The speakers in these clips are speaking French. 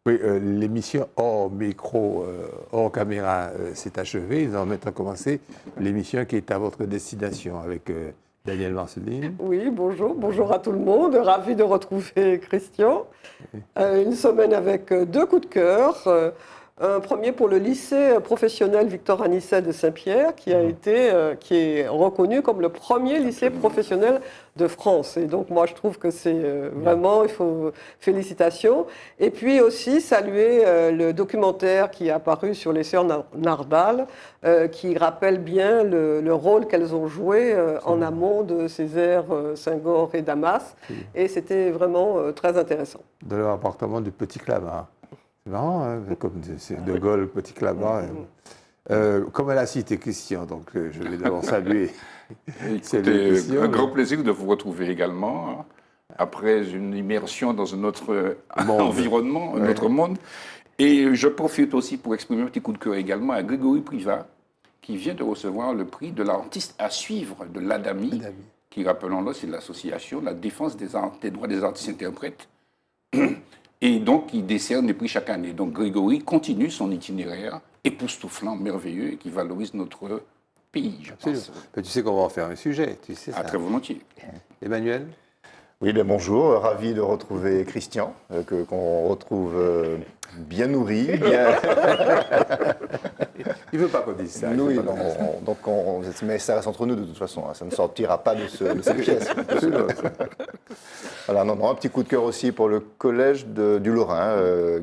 Oui, l'émission hors micro, hors caméra s'est achevée. Nous allons maintenant commencer l'émission qui est à votre destination avec Daniel Marceline. Oui, bonjour à tout le monde. Ravi de retrouver Christian. Une semaine avec deux coups de cœur. Un premier pour le lycée professionnel Victor Anisset de Saint-Pierre, qui est reconnu comme le premier lycée professionnel de France. Et donc moi je trouve que c'est vraiment, il faut félicitations. Et puis aussi saluer le documentaire qui est apparu sur les sœurs Nardal, qui rappelle bien le rôle qu'elles ont joué en amont de Césaire, Senghor et Damas. Et c'était vraiment très intéressant. De leur appartement du Petit Clamart. C'est marrant, hein, comme c'est De Gaulle, Petit Clamart. Comme elle a cité Christian, donc je vais d'abord saluer. Écoutez, un grand plaisir de vous retrouver également, hein, après une immersion dans un autre environnement, un autre monde. Et je profite aussi pour exprimer un petit coup de cœur également à Grégory Privat, qui vient de recevoir le prix de l'artiste à suivre de l'ADAMI, qui, rappelons-le, c'est l'association de la défense des droits des artistes-interprètes. Et donc, il décerne des prix chaque année. Donc, Grégory continue son itinéraire époustouflant, merveilleux, et qui valorise notre pays, je pense. Mais tu sais qu'on va en faire un sujet, tu sais ça. Très volontiers. Emmanuel? Oui, bonjour, ravi de retrouver Christian, qu'on retrouve bien nourri. Il ne veut pas qu'on dise ça. Oui, mais ça reste entre nous de toute façon, hein, ça ne sortira pas de cette pièce. Voilà, un petit coup de cœur aussi pour le collège du Lorrain,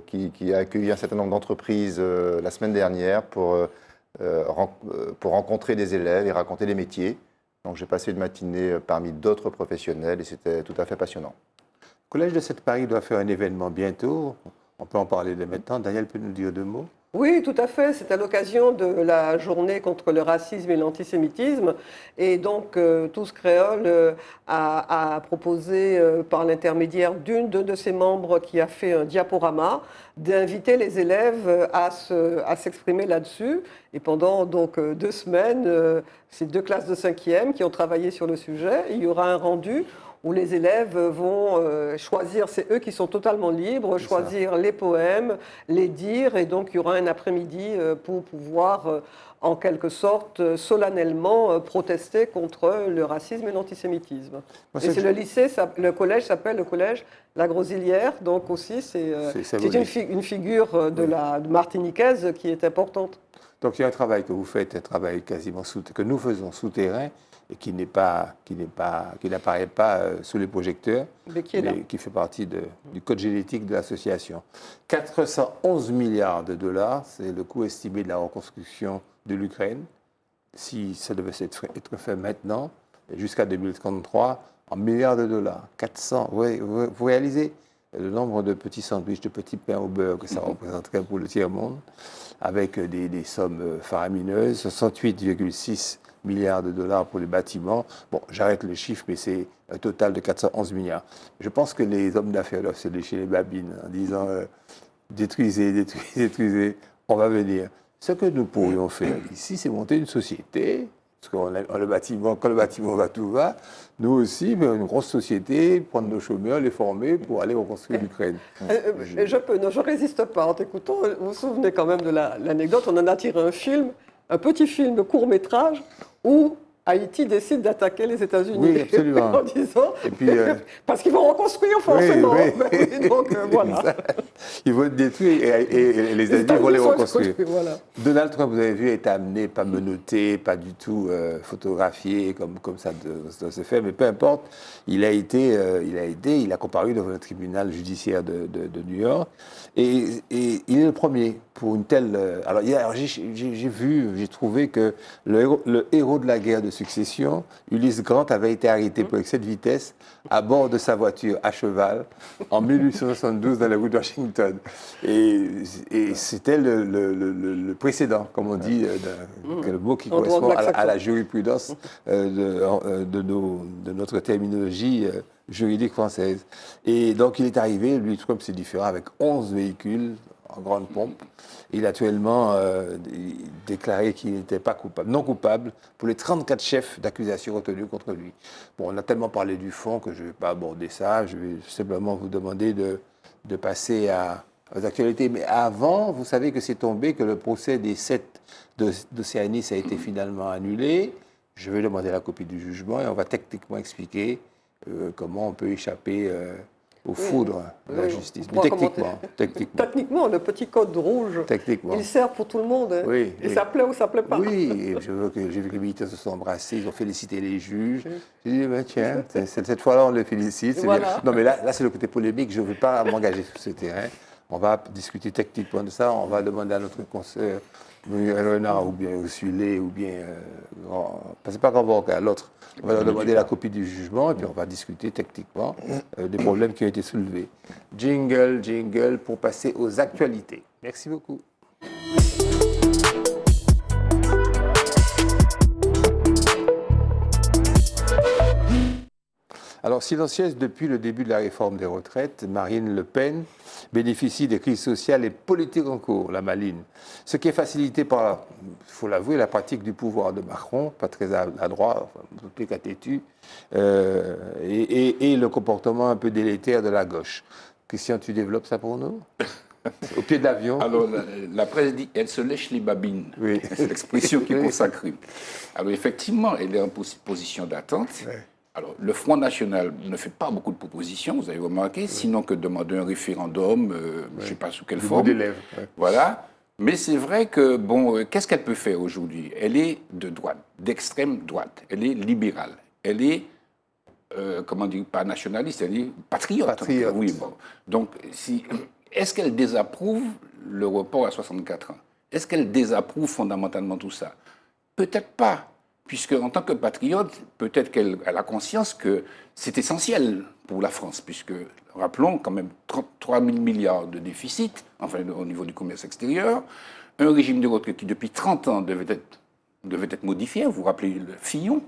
qui a accueilli un certain nombre d'entreprises la semaine dernière pour rencontrer des élèves et raconter des métiers. Donc j'ai passé une matinée parmi d'autres professionnels et c'était tout à fait passionnant. Le Collège de Sainte-Marie doit faire un événement bientôt. On peut en parler dès maintenant. Daniel peut nous dire deux mots? Oui, tout à fait. C'est à l'occasion de la journée contre le racisme et l'antisémitisme. Et donc, Tous Créoles a proposé, par l'intermédiaire d'une de ses membres qui a fait un diaporama, d'inviter les élèves à s'exprimer là-dessus. Et pendant donc 2 semaines, c'est 2 classes de 5e qui ont travaillé sur le sujet. Il y aura un rendu où les élèves vont choisir, c'est eux qui sont totalement libres, choisir les poèmes, les dire, et donc il y aura un après-midi pour pouvoir, en quelque sorte, solennellement protester contre le racisme et l'antisémitisme. Et c'est le lycée, le collège s'appelle le collège La Grosilière, donc aussi c'est une figure de la martiniquaise qui est importante. Donc il y a un travail que vous faites, un travail quasiment que nous faisons souterrain, et qui n'apparaît pas sous les projecteurs, mais qui fait partie du code génétique de l'association. 411 milliards de dollars, c'est le coût estimé de la reconstruction de l'Ukraine, si ça devait être fait maintenant, jusqu'à 2033, en milliards de dollars. 400, vous réalisez le nombre de petits sandwichs, de petits pains au beurre que ça représenterait pour le tiers-monde, avec des sommes faramineuses, 68,6 milliards de dollars pour les bâtiments. Bon, j'arrête le chiffre, mais c'est un total de 411 milliards. Je pense que les hommes d'affaires doivent se lécher les babines en disant détruisez, on va venir. Ce que nous pourrions faire ici, c'est monter une société, parce que le bâtiment, quand le bâtiment va, tout va. Nous aussi, mais une grosse société, prendre nos chômeurs, les former pour aller reconstruire l'Ukraine. Je ne résiste pas en t'écoutant. Vous vous souvenez quand même de l'anecdote, on en a tiré un petit film court-métrage où Haïti décide d'attaquer les États-Unis. Oui, absolument. En disant, et puis, parce qu'ils vont reconstruire forcément. Oui. Donc voilà. Ils vont être détruits et les États-Unis vont les reconstruire. Voilà. Donald Trump, vous avez vu, est amené, pas menotté, pas du tout photographié comme ça doit se faire, mais peu importe, il a comparu devant le tribunal judiciaire de New York et il est le premier pour une telle... Alors j'ai trouvé que le héros de la guerre de succession, Ulysse Grant, avait été arrêté pour excès de vitesse à bord de sa voiture à cheval en 1872 dans les rues de Washington. Et c'était le précédent, comme on dit, le mot qui correspond à la jurisprudence de notre terminologie juridique française. Et donc il est arrivé, lui, Trump, c'est différent, avec 11 véhicules en grande pompe. Il a actuellement déclaré qu'il n'était pas coupable, non coupable pour les 34 chefs d'accusation retenus contre lui. Bon, on a tellement parlé du fond que je ne vais pas aborder ça. Je vais simplement vous demander de passer à aux actualités. Mais avant, vous savez que c'est tombé, que le procès des 7 d'Océanis a été finalement annulé. Je vais demander la copie du jugement et on va techniquement expliquer comment on peut échapper aux foudres de la justice. Mais techniquement, le petit code rouge, il sert pour tout le monde. Hein. Oui, et ça plaît ou ça plaît pas. Oui, j'ai vu que les militaires se sont embrassés, ils ont félicité les juges. J'ai dit, ben, tiens, cette fois-là, on les félicite. Voilà. Non, mais là c'est le côté polémique, je ne veux pas m'engager sur ce terrain. On va discuter techniquement de ça, on va demander à notre conseil, Renard, ou bien Sulé, ou bien, c'est pas grand à l'autre. On va leur demander la copie du jugement et puis on va discuter techniquement des problèmes qui ont été soulevés. Jingle, pour passer aux actualités. Merci beaucoup. Alors, silencieuse depuis le début de la réforme des retraites, Marine Le Pen bénéficie des crises sociales et politiques en cours, la maline. Ce qui est facilité par, il faut l'avouer, la pratique du pouvoir de Macron, pas très adroit, enfin, plus qu'à têtu, et le comportement un peu délétère de la gauche. Christian, tu développes ça pour nous? Au pied de l'avion. Alors, la presse dit, elle se lèche les babines. Oui. C'est l'expression qui est consacrée. Alors, effectivement, elle est en position d'attente. Oui. Alors, le Front National ne fait pas beaucoup de propositions, vous avez remarqué, sinon que demander un référendum, je ne sais pas sous quelle forme. D'élèves. Voilà. Mais c'est vrai que, bon, qu'est-ce qu'elle peut faire aujourd'hui? Elle est de droite, d'extrême droite. Elle est libérale. Elle est, comment dire, pas nationaliste, elle est patriote. Patriote. Oui, bon. Donc, est-ce qu'elle désapprouve le report à 64 ans? Est-ce qu'elle désapprouve fondamentalement tout ça? Peut-être pas. Puisque, en tant que patriote, peut-être qu'elle a conscience que c'est essentiel pour la France, puisque, rappelons, quand même 33 000 milliards de déficit, enfin, au niveau du commerce extérieur, un régime de retraite qui, depuis 30 ans, devait être modifié. Vous vous rappelez le Fillon?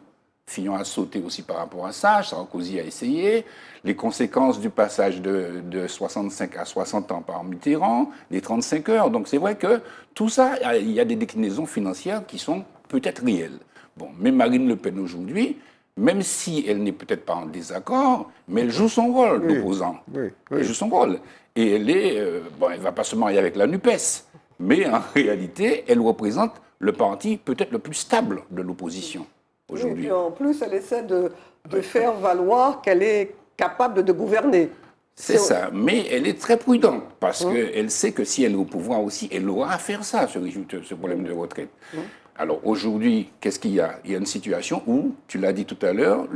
Fillon a sauté aussi par rapport à ça, Sarkozy a essayé, les conséquences du passage de 65 à 60 ans par Mitterrand, les 35 heures. Donc, c'est vrai que tout ça, il y a des déclinaisons financières qui sont peut-être réelles. Bon, mais Marine Le Pen aujourd'hui, même si elle n'est peut-être pas en désaccord, mais elle joue son rôle d'opposant. Oui. Elle joue son rôle. Et elle est, elle ne va pas se marier avec la NUPES, mais en réalité, elle représente le parti peut-être le plus stable de l'opposition aujourd'hui. Et en plus, elle essaie de faire valoir qu'elle est capable de gouverner. C'est ça, mais elle est très prudente, parce qu'elle sait que si elle est au pouvoir aussi, elle aura à faire ça, ce problème de retraite. Alors aujourd'hui, qu'est-ce qu'il y a? Il y a une situation où, tu l'as dit tout à l'heure,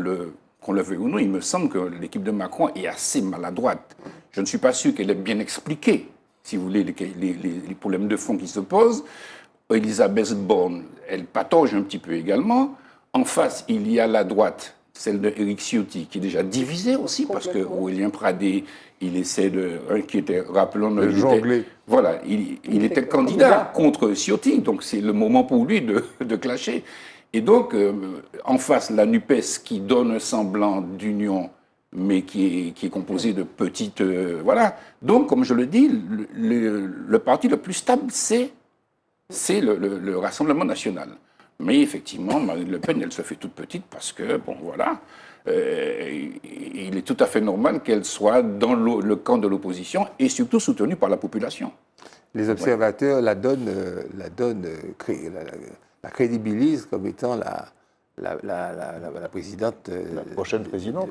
qu'on le veuille ou non, il me semble que l'équipe de Macron est assez maladroite. Je ne suis pas sûr qu'elle ait bien expliqué, si vous voulez, les problèmes de fond qui se posent. Elisabeth Borne, elle patauge un petit peu également. En face, il y a la droite, celle de Éric Ciotti, qui est déjà divisée aussi, parce que Aurélien Pradé, il essaie qui était, rappelons-le, voilà, il était candidat contre Ciotti, donc c'est le moment pour lui de clasher. Et donc, en face, la NUPES qui donne un semblant d'union, mais qui est composée de petites... voilà. Donc, comme je le dis, le parti le plus stable, c'est le Rassemblement national. Mais effectivement, Marine Le Pen, elle se fait toute petite parce que, bon, voilà, il est tout à fait normal qu'elle soit dans le camp de l'opposition et surtout soutenue par la population. Les observateurs la crédibilisent comme étant la présidente. La prochaine présidente.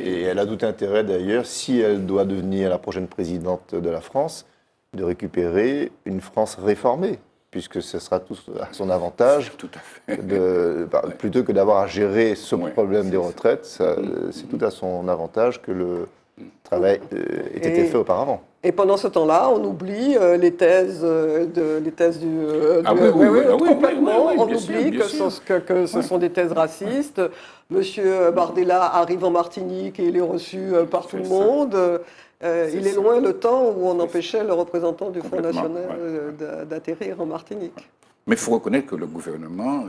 Et elle a tout intérêt d'ailleurs, si elle doit devenir la prochaine présidente de la France, de récupérer une France réformée, puisque ce sera tout à son avantage, tout à fait. Plutôt que d'avoir à gérer ce problème des retraites, c'est tout à son avantage que le travail ait été fait auparavant. Et pendant ce temps-là, on oublie les thèses complètement. On oublie que ce sont des thèses racistes. Monsieur Bardella arrive en Martinique et il est reçu par tout le monde. Il est loin le temps où on empêchait le représentant du Front National d'atterrir en Martinique. Mais il faut reconnaître que le gouvernement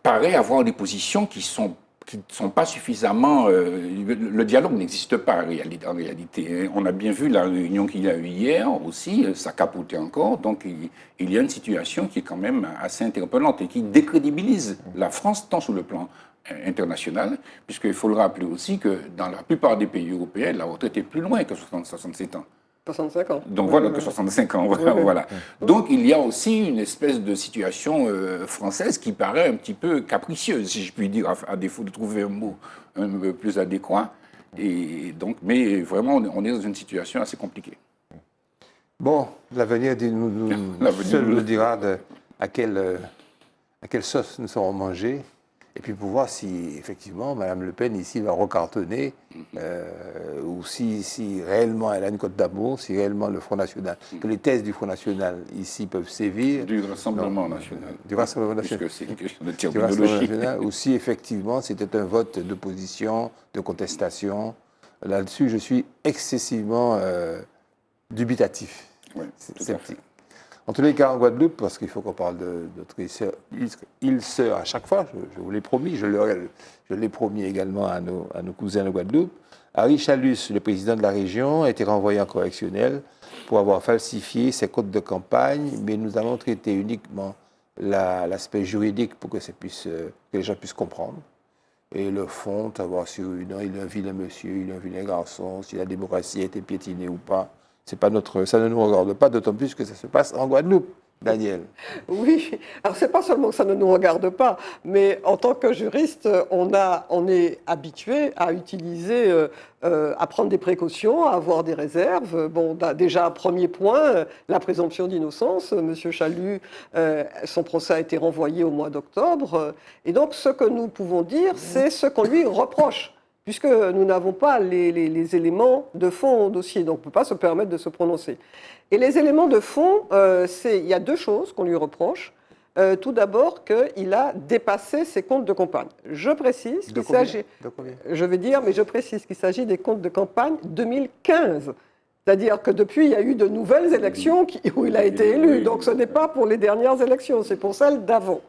paraît avoir des positions qui sont qui ne sont pas suffisamment... le dialogue n'existe pas en réalité. On a bien vu la réunion qu'il y a eu hier aussi, ça capotait encore. Donc il y a une situation qui est quand même assez interpellante et qui décrédibilise la France tant sur le plan international, puisqu'il faut le rappeler aussi que dans la plupart des pays européens, la retraite est plus loin que 67 ans. 65 ans. Donc voilà, que 65 ans, voilà. Donc il y a aussi une espèce de situation française qui paraît un petit peu capricieuse, si je puis dire, à défaut de trouver un mot un peu plus adéquat. Et donc, mais vraiment, on est dans une situation assez compliquée. Bon, l'avenir nous dira à quelle sauce nous serons mangés. Et puis pour voir si, effectivement, Mme Le Pen, ici, va recartonner, ou si réellement elle a une cote d'amour, si réellement le Front National, que les thèses du Front National, ici, peuvent sévir. Du Rassemblement National. Du Rassemblement National. Puisque c'est une question de terminologie. Ou si, effectivement, c'était un vote d'opposition, de contestation. Là-dessus, je suis excessivement dubitatif. Oui, sceptique. En tous les cas, en Guadeloupe, parce qu'il faut qu'on parle de notre île-sœur à chaque fois, je vous l'ai promis, je l'ai promis également à nos cousins de Guadeloupe. Harry Chalus, le président de la région, a été renvoyé en correctionnel pour avoir falsifié ses comptes de campagne, mais nous allons traiter uniquement l'aspect juridique pour que les gens puissent comprendre. Et le fond, savoir si il est un vilain monsieur, il est un vilain garçon, si la démocratie a été piétinée ou pas. Ça ne nous regarde pas, d'autant plus que ça se passe en Guadeloupe, Daniel. Oui, alors c'est pas seulement que ça ne nous regarde pas, mais en tant que juriste, on est habitué à utiliser, à prendre des précautions, à avoir des réserves. Bon, déjà, premier point, la présomption d'innocence. Monsieur Chalus, son procès a été renvoyé au mois d'octobre. Et donc, ce que nous pouvons dire, c'est ce qu'on lui reproche, puisque nous n'avons pas les éléments de fond au dossier, donc on ne peut pas se permettre de se prononcer. Et les éléments de fond, il y a deux choses qu'on lui reproche. Tout d'abord, qu'il a dépassé ses comptes de campagne. Je précise qu'il s'agit... De combien ? Je vais dire, mais je précise qu'il s'agit des comptes de campagne 2015. C'est-à-dire que depuis, il y a eu de nouvelles élections où il a été élu. Donc ce n'est pas pour les dernières élections, c'est pour celles d'avant.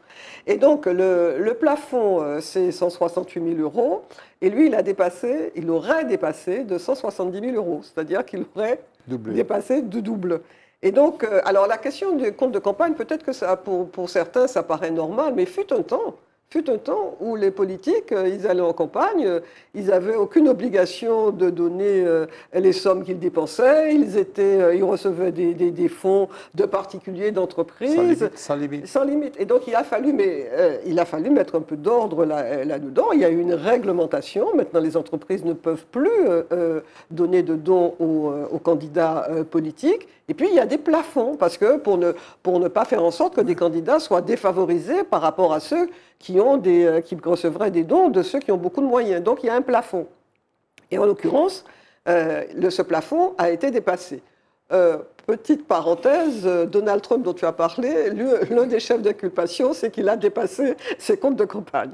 Et donc le plafond, c'est 168 000 €. Et lui, il aurait dépassé de 170 000 €. C'est-à-dire qu'il aurait dépassé du double. Et donc, alors la question du compte de campagne, peut-être que ça, pour certains, ça paraît normal, mais fut un temps où les politiques, ils allaient en campagne, ils n'avaient aucune obligation de donner les sommes qu'ils dépensaient, ils recevaient des fonds de particuliers, d'entreprises. Sans limite. Sans limite. Et donc il a fallu mettre un peu d'ordre là-dedans. Il y a eu une réglementation. Maintenant, les entreprises ne peuvent plus donner de dons aux candidats politiques. Et puis, il y a des plafonds, parce que pour ne pas faire en sorte que des candidats soient défavorisés par rapport à ceux qui recevraient des dons de ceux qui ont beaucoup de moyens. Donc, il y a un plafond. Et en l'occurrence, ce plafond a été dépassé. Petite parenthèse, Donald Trump, dont tu as parlé, l'un des chefs d'inculpation, c'est qu'il a dépassé ses comptes de campagne.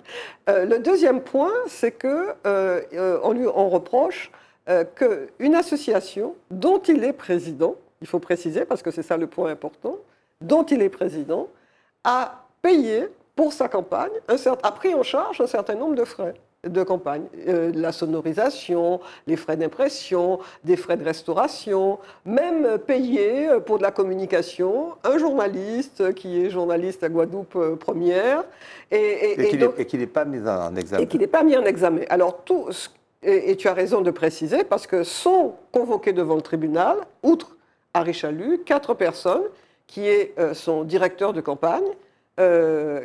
Le deuxième point, c'est qu'on reproche qu'une association dont il est président, il faut préciser, parce que c'est ça le point important, dont il est président, a payé pour sa campagne, a pris en charge un certain nombre de frais de campagne. La sonorisation, les frais d'impression, des frais de restauration, même payé pour de la communication, un journaliste qui est journaliste à Guadeloupe Première. Et qui n'est pas mis en examen. Et qui n'est pas mis en examen. Alors, et tu as raison de préciser, parce que sont convoqués devant le tribunal, outre Harry Chalus, 4 personnes qui est son directeur de campagne,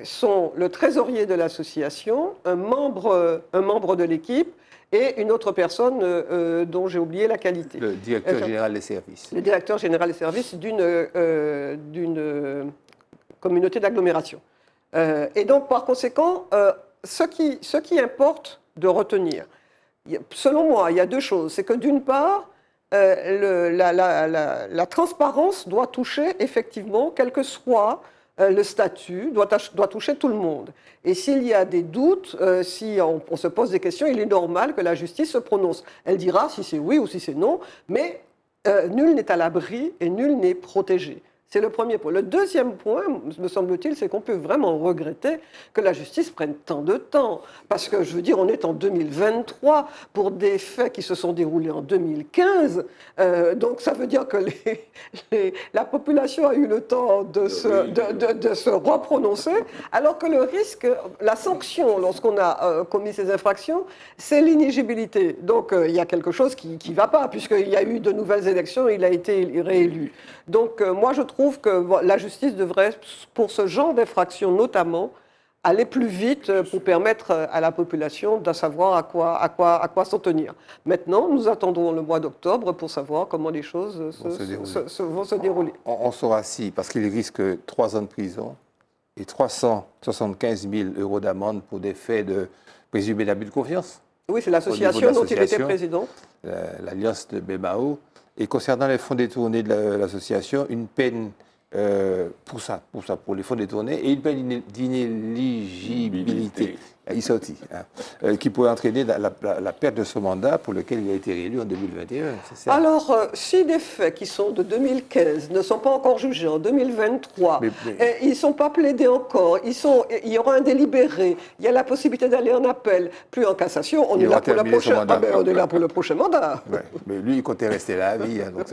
sont le trésorier de l'association, un membre de l'équipe et une autre personne dont j'ai oublié la qualité. Le directeur général des services. Le directeur général des services d'une communauté d'agglomération. Et donc, par conséquent, ce qui importe de retenir, selon moi, il y a deux choses. C'est que d'une part, la transparence doit toucher effectivement, quel que soit le statut, doit toucher tout le monde. Et s'il y a des doutes, si on se pose des questions, il est normal que la justice se prononce. Elle dira si c'est oui ou si c'est non, mais nul n'est à l'abri et nul n'est protégé. C'est le premier point. Le deuxième point, me semble-t-il, c'est qu'on peut vraiment regretter que la justice prenne tant de temps. Parce que, je veux dire, on est en 2023 pour des faits qui se sont déroulés en 2015. Donc, ça veut dire que la population a eu le temps de se reprononcer, alors que le risque, la sanction lorsqu'on a commis ces infractions, c'est l'inéligibilité. Donc, il y a quelque chose qui ne va pas, puisqu'il y a eu de nouvelles élections et il a été réélu. Donc, moi, je trouve que la justice devrait, pour ce genre d'infraction notamment, aller plus vite pour permettre à la population de savoir à quoi s'en tenir. Maintenant, nous attendons le mois d'octobre pour savoir comment les choses vont se dérouler. On saura si, parce qu'il risque 3 ans de prison et 375 000 € d'amende pour des faits de présumé d'abus de confiance. Oui, c'est l'association dont il était président. L'Alliance de Bémao. Et concernant les fonds détournés de l'association, une peine pour les fonds détournés et une peine d'inéligibilité, qui pourrait entraîner la perte de son mandat pour lequel il a été réélu en 2021. C'est ça. Alors, si des faits qui sont de 2015 ne sont pas encore jugés en 2023, ils ne sont pas plaidés encore, il y aura un délibéré, il y a la possibilité d'aller en appel, puis en cassation, on est là pour le prochain mandat. Ouais, mais lui, il comptait rester là à vie. Donc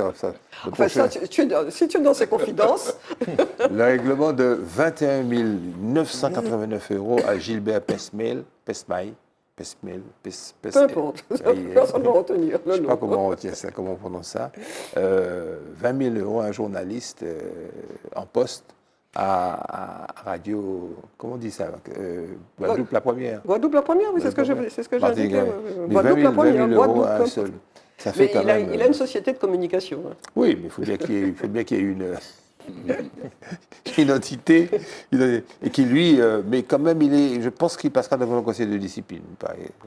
si tu es dans ses confidences... Le règlement de 21 989 € à Gilbert Pesmail. Peu importe, personne ne va retenir. Je ne sais pas comment on retient ça, comment on prononce ça. 20 000 € à un journaliste en poste à Radio, comment on dit ça, Guadeloupe la première. Guadeloupe la première, oui, c'est ce que j'ai indiqué. Guadeloupe la première, Guadeloupe à un seul. Ça fait mais il a une société de communication. Hein. Oui, mais il faut bien qu'il y ait une entité, et qui lui, mais quand même, je pense qu'il passera devant le conseil de discipline,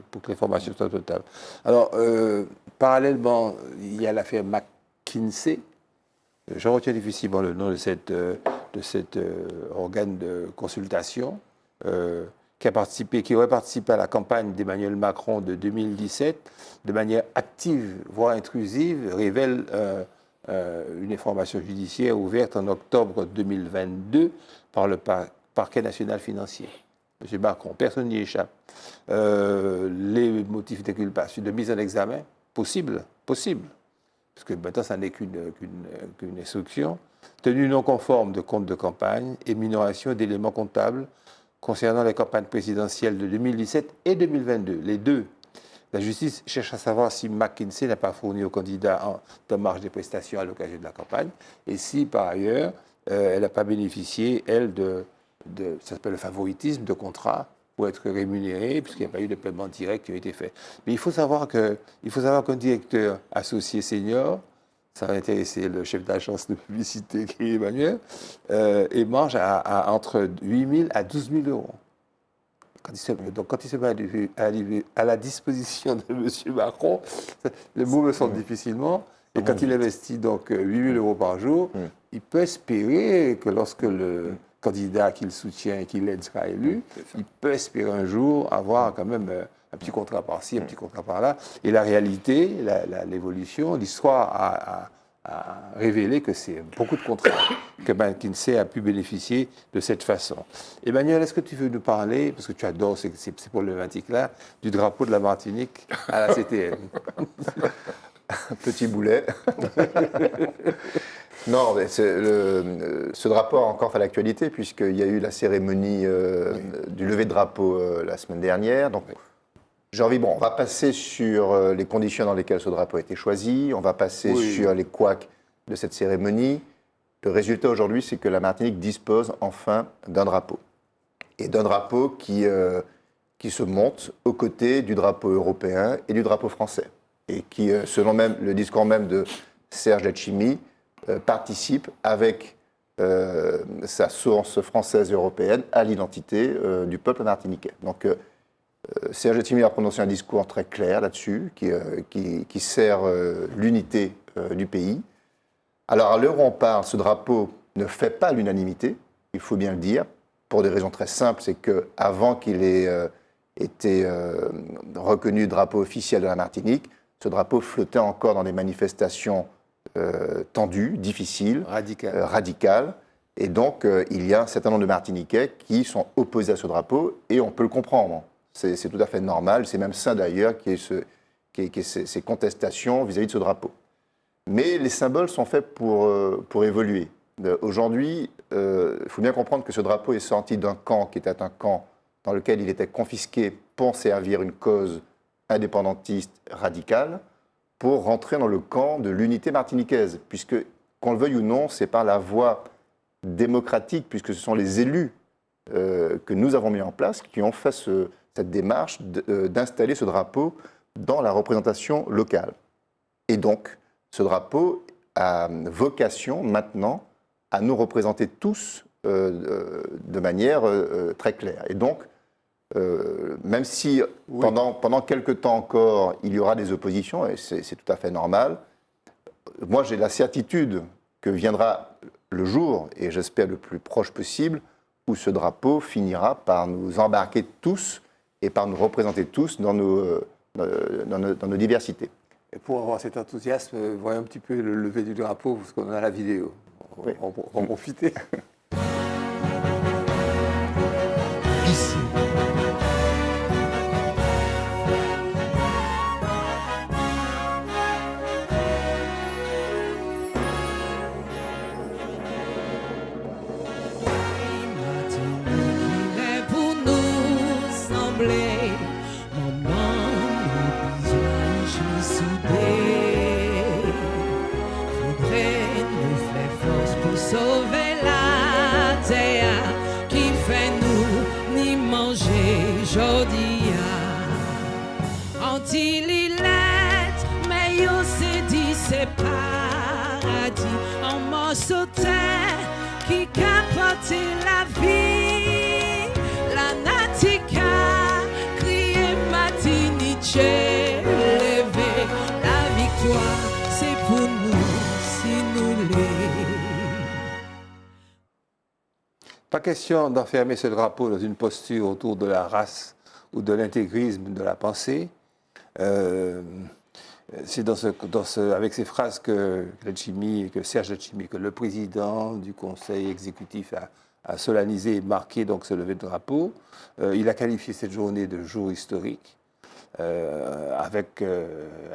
pour que l'information soit totale. Alors, parallèlement, il y a l'affaire McKinsey. Je retiens difficilement le nom de cet organe de consultation qui aurait participé à la campagne d'Emmanuel Macron de 2017 de manière active, voire intrusive, révèle une information judiciaire ouverte en octobre 2022 par le parquet national financier. M. Macron, personne n'y échappe. Les motifs d'inculpation, de mise en examen, possible, parce que maintenant, ça n'est qu'une instruction. Tenue non conforme de compte de campagne et minoration d'éléments comptables concernant les campagnes présidentielles de 2017 et 2022, les deux. La justice cherche à savoir si McKinsey n'a pas fourni au candidat de marge des prestations à l'occasion de la campagne et si, par ailleurs, elle n'a pas bénéficié, elle, ça s'appelle le favoritisme de contrat pour être rémunérée, puisqu'il n'y a pas eu de paiement direct qui a été fait. Mais il faut savoir qu'un directeur associé senior, ça va intéresser le chef d'agence de publicité qui est Emmanuel, et mange entre 8 000 à 12 000 €. Quand il se met à la disposition de M. Macron, les mots me sortent difficilement. Et quand il investit donc 8 000 € par jour, il peut espérer que lorsque le candidat qu'il soutient et qu'il aide sera élu, il peut espérer un jour avoir quand même un petit contrat par-ci, un petit contrat par-là. Et la réalité, l'évolution, l'histoire a révélé que c'est beaucoup de contrats que McKinsey a pu bénéficier de cette façon. Emmanuel, est-ce que tu veux nous parler, parce que tu adores ces problématiques-là, du drapeau de la Martinique à la CTM? Petit boulet. Non, mais ce drapeau a encore fait l'actualité, puisqu'il y a eu la cérémonie du lever de drapeau la semaine dernière. Donc, j'ai envie, on va passer sur les conditions dans lesquelles ce drapeau a été choisi, on va passer sur les couacs de cette cérémonie. Le résultat aujourd'hui, c'est que la Martinique dispose enfin d'un drapeau. Et d'un drapeau qui se monte aux côtés du drapeau européen et du drapeau français. Et qui, selon même le discours même de Serge Letchimy, participe avec sa source française et européenne à l'identité du peuple martiniquais. Donc, Serge Letchimy a prononcé un discours très clair là-dessus, qui sert l'unité du pays. Alors, à l'heure où on parle, ce drapeau ne fait pas l'unanimité, il faut bien le dire, pour des raisons très simples. C'est qu'avant qu'il ait été reconnu drapeau officiel de la Martinique, ce drapeau flottait encore dans des manifestations tendu, difficile, radical. Et donc, il y a un certain nombre de Martiniquais qui sont opposés à ce drapeau, et on peut le comprendre. C'est tout à fait normal, c'est même sain d'ailleurs qu'il y ait ces contestations vis-à-vis de ce drapeau. Mais les symboles sont faits pour évoluer. Aujourd'hui, il faut bien comprendre que ce drapeau est sorti d'un camp qui était un camp dans lequel il était confisqué pour servir une cause indépendantiste radicale, pour rentrer dans le camp de l'unité martiniquaise, puisque, qu'on le veuille ou non, c'est par la voie démocratique, puisque ce sont les élus que nous avons mis en place qui ont fait cette démarche d'installer ce drapeau dans la représentation locale. Et donc, ce drapeau a vocation maintenant à nous représenter tous de manière très claire. Et donc, même si pendant quelques temps encore, il y aura des oppositions, et c'est tout à fait normal, moi j'ai la certitude que viendra le jour, et j'espère le plus proche possible, où ce drapeau finira par nous embarquer tous et par nous représenter tous dans nos diversités. Et pour avoir cet enthousiasme, voyons un petit peu le lever du drapeau, parce qu'on a la vidéo. Oui. On va en profiter. Ici. Qui capote la vie, la natica, crier Martinique, lever la victoire, c'est pour nous, si nous l'est. Pas question d'enfermer ce drapeau dans une posture autour de la race ou de l'intégrisme de la pensée. C'est avec ces phrases que Serge Letchimy, que le président du conseil exécutif a solennisé et marqué donc ce lever de drapeau. Il a qualifié cette journée de jour historique. À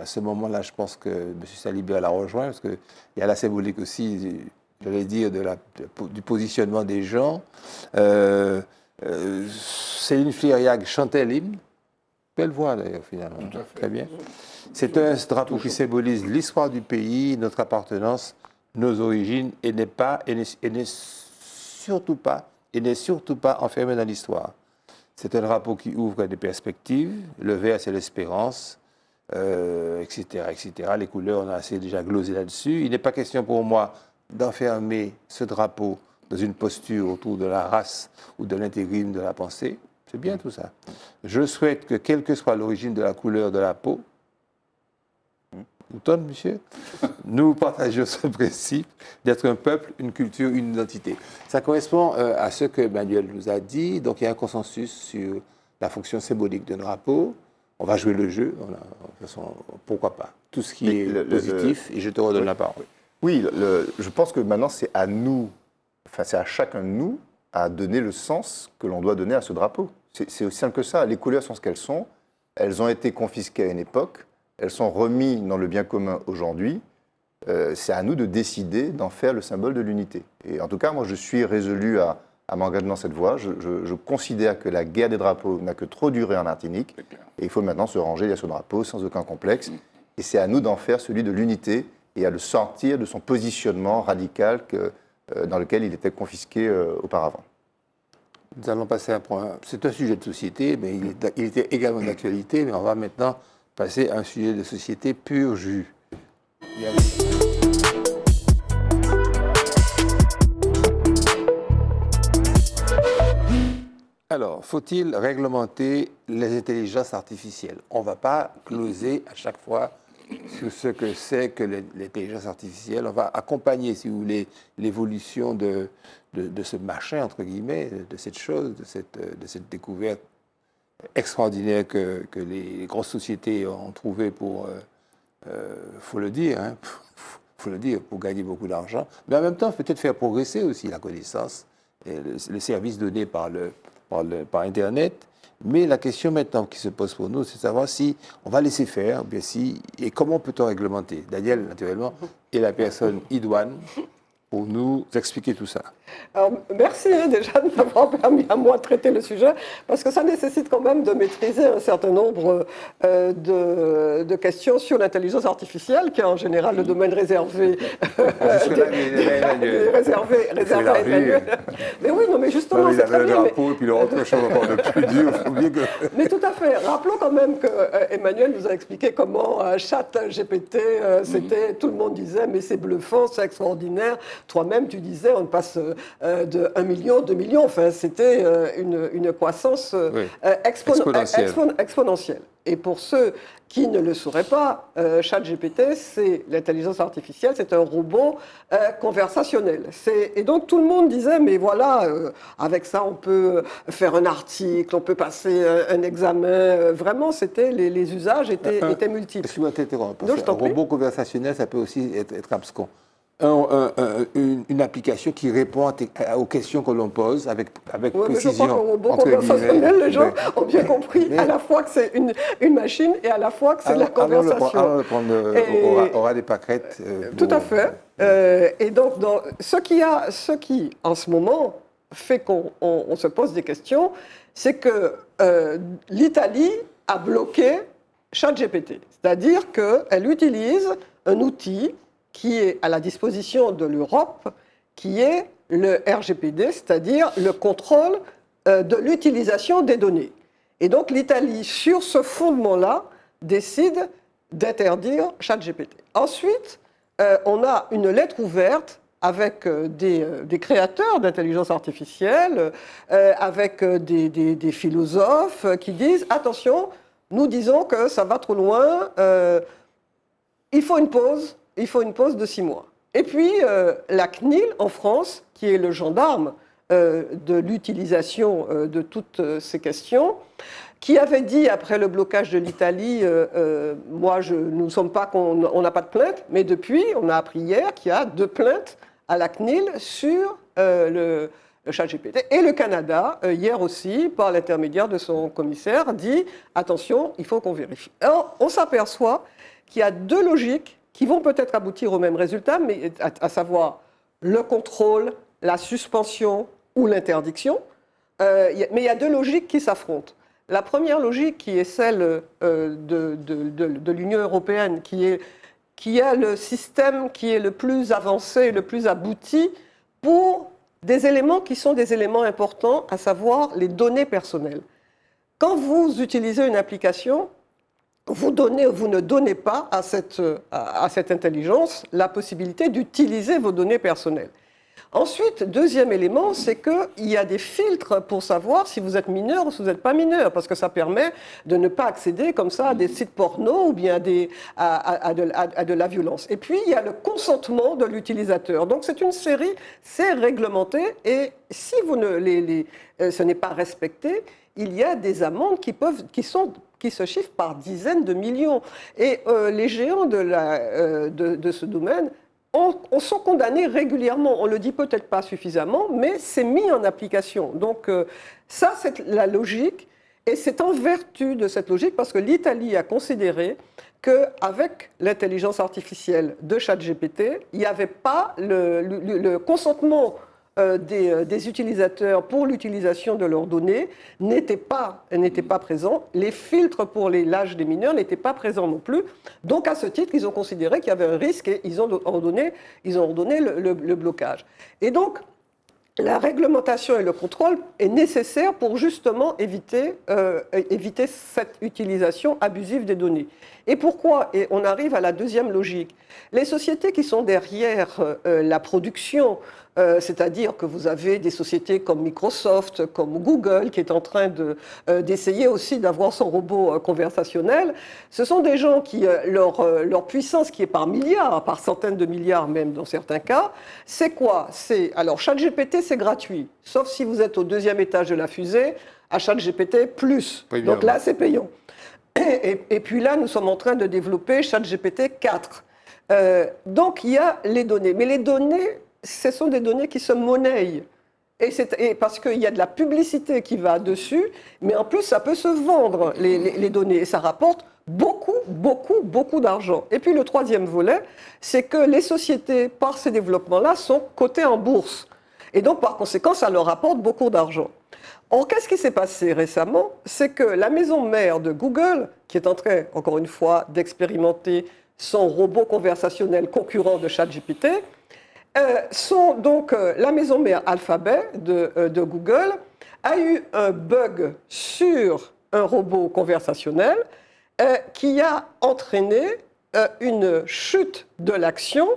ce moment-là, je pense que M. Salibert l'a rejoint, parce qu'il y a la symbolique aussi, j'allais dire, du positionnement des gens. Céline Fliriac chantait l'hymne. Belle voix d'ailleurs, finalement. Très bien. C'est un drapeau qui symbolise l'histoire du pays, notre appartenance, nos origines, et n'est surtout pas enfermé dans l'histoire. C'est un drapeau qui ouvre des perspectives. Le vert, c'est l'espérance, etc., etc. Les couleurs, on a assez déjà glosé là-dessus. Il n'est pas question pour moi d'enfermer ce drapeau dans une posture autour de la race ou de l'intégrisme de la pensée. C'est bien tout ça. Je souhaite que, quelle que soit l'origine de la couleur de la peau, Outon, monsieur, nous partageons ce principe d'être un peuple, une culture, une identité. Ça correspond à ce que Manuel nous a dit. Donc il y a un consensus sur la fonction symbolique d'un drapeau. On va jouer le jeu. De toute façon, pourquoi pas. Tout ce qui est positif, et je te redonne la parole. Oui, je pense que maintenant c'est à nous, enfin c'est à chacun de nous à donner le sens que l'on doit donner à ce drapeau. C'est aussi simple que ça. Les couleurs sont ce qu'elles sont. Elles ont été confisquées à une époque. Elles sont remises dans le bien commun aujourd'hui. C'est à nous de décider d'en faire le symbole de l'unité. Et en tout cas, moi, je suis résolu à m'engager dans cette voie. Je considère que la guerre des drapeaux n'a que trop duré en Martinique. Et il faut maintenant se ranger à ce drapeau sans aucun complexe. Et c'est à nous d'en faire celui de l'unité et à le sortir de son positionnement radical dans lequel il était confisqué auparavant. Nous allons passer à un point. C'est un sujet de société, mais il était également d'actualité. Mais on va maintenant passer à un sujet de société pur jus. Alors, faut-il réglementer les intelligences artificielles? On ne va pas closer à chaque fois sur ce que c'est que l'intelligence artificielle. On va accompagner, si vous voulez, l'évolution de ce machin, entre guillemets, de cette chose, de cette découverte extraordinaire que les grosses sociétés ont trouvé pour, faut le dire, faut le dire, pour gagner beaucoup d'argent, mais en même temps, peut-être faire progresser aussi la connaissance et le service donné par Internet. Mais la question maintenant qui se pose pour nous, c'est de savoir si on va laisser faire, bien si, et comment peut-on réglementer. Daniel, naturellement, est la personne idoine pour nous expliquer tout ça. Alors, merci déjà de m'avoir permis à moi de traiter le sujet, parce que ça nécessite quand même de maîtriser un certain nombre de questions sur l'intelligence artificielle, qui est en général le domaine réservé à Emmanuel. Mais oui, non, mais justement, c'est très bien. Le drapeau, et puis l'autre chose encore de plus dur. Mais tout à fait. Rappelons quand même que Emmanuel nous a expliqué comment ChatGPT, c'était, tout le monde disait, mais c'est bluffant, c'est extraordinaire. Toi-même, tu disais, on passe de 1 million, 2 millions. Enfin, c'était une croissance exponentielle. Et pour ceux qui ne le sauraient pas, ChatGPT, c'est l'intelligence artificielle, c'est un robot conversationnel. Et donc tout le monde disait, mais voilà, avec ça on peut faire un article, on peut passer un examen. Vraiment, les usages étaient multiples. Excuse-moi de t'interrompre, parce qu'un robot conversationnel, ça peut aussi être abscon. Une application qui répond aux questions que l'on pose avec précision. Mais je crois qu'un robot conversationnel, les gens ont bien compris à la fois que c'est une machine et à la fois que c'est de la conversation. Aura des pâquerettes. Tout à fait. Et donc, ce qui, en ce moment, fait qu'on se pose des questions, c'est que l'Italie a bloqué ChatGPT. C'est-à-dire qu'elle utilise un outil qui est à la disposition de l'Europe, qui est le RGPD, c'est-à-dire le contrôle de l'utilisation des données. Et donc l'Italie, sur ce fondement-là, décide d'interdire ChatGPT. Ensuite, on a une lettre ouverte avec des créateurs d'intelligence artificielle, avec des philosophes qui disent « Attention, nous disons que ça va trop loin, il faut une pause. Il faut une pause de 6 mois. » Et puis, la CNIL, en France, qui est le gendarme de l'utilisation de toutes ces questions, qui avait dit, après le blocage de l'Italie, nous ne sommes pas, on n'a pas de plainte, mais depuis, on a appris hier qu'il y a 2 plaintes à la CNIL sur le ChatGPT. Et le Canada, hier aussi, par l'intermédiaire de son commissaire, dit « Attention, il faut qu'on vérifie ». Alors, on s'aperçoit qu'il y a 2 logiques qui vont peut-être aboutir au même résultat, mais à savoir le contrôle, la suspension ou l'interdiction. Mais il y a 2 logiques qui s'affrontent. La première logique, qui est celle de l'Union européenne, qui a le système qui est le plus avancé, le plus abouti pour des éléments qui sont des éléments importants, à savoir les données personnelles. Quand vous utilisez une application, vous ne donnez pas à cette intelligence la possibilité d'utiliser vos données personnelles. Ensuite, deuxième élément, c'est qu'il y a des filtres pour savoir si vous êtes mineur ou si vous n'êtes pas mineur, parce que ça permet de ne pas accéder comme ça à des sites porno ou bien à de la violence. Et puis, il y a le consentement de l'utilisateur. Donc, c'est une série, c'est réglementé, et si ce n'est pas respecté, il y a des amendes qui se chiffrent par dizaines de millions. Et les géants de ce domaine sont condamnés régulièrement. On ne le dit peut-être pas suffisamment, mais c'est mis en application. Donc ça, c'est la logique. Et c'est en vertu de cette logique, parce que l'Italie a considéré qu'avec l'intelligence artificielle de ChatGPT, il n'y avait pas le consentement des utilisateurs pour l'utilisation de leurs données n'était pas présent. Les filtres pour l'âge des mineurs n'étaient pas présents non plus. Donc, à ce titre, ils ont considéré qu'il y avait un risque et ils ont ordonné le blocage. Et donc, la réglementation et le contrôle est nécessaire pour justement éviter cette utilisation abusive des données. Et pourquoi ? Et on arrive à la deuxième logique. Les sociétés qui sont derrière la production, c'est-à-dire que vous avez des sociétés comme Microsoft, comme Google, qui est en train d'essayer aussi d'avoir son robot conversationnel, ce sont des gens qui, leur puissance qui est par milliards, par centaines de milliards même dans certains cas, c'est quoi ? Alors, ChatGPT, c'est gratuit, sauf si vous êtes au 2e étage de la fusée, à ChatGPT+. Donc là, c'est payant. Et puis là, nous sommes en train de développer ChatGPT 4. Donc, il y a les données. Mais les données, ce sont des données qui se monnaient. Et parce qu'il y a de la publicité qui va dessus, mais en plus, ça peut se vendre, les données. Et ça rapporte beaucoup d'argent. Et puis, le troisième volet, c'est que les sociétés, par ces développements-là, sont cotées en bourse. Et donc, par conséquent, ça leur rapporte beaucoup d'argent. Or, qu'est-ce qui s'est passé récemment? C'est que la maison mère de Google, qui est en train, encore une fois, d'expérimenter son robot conversationnel concurrent de ChatGPT, la maison mère Alphabet de Google a eu un bug sur un robot conversationnel qui a entraîné une chute de l'action,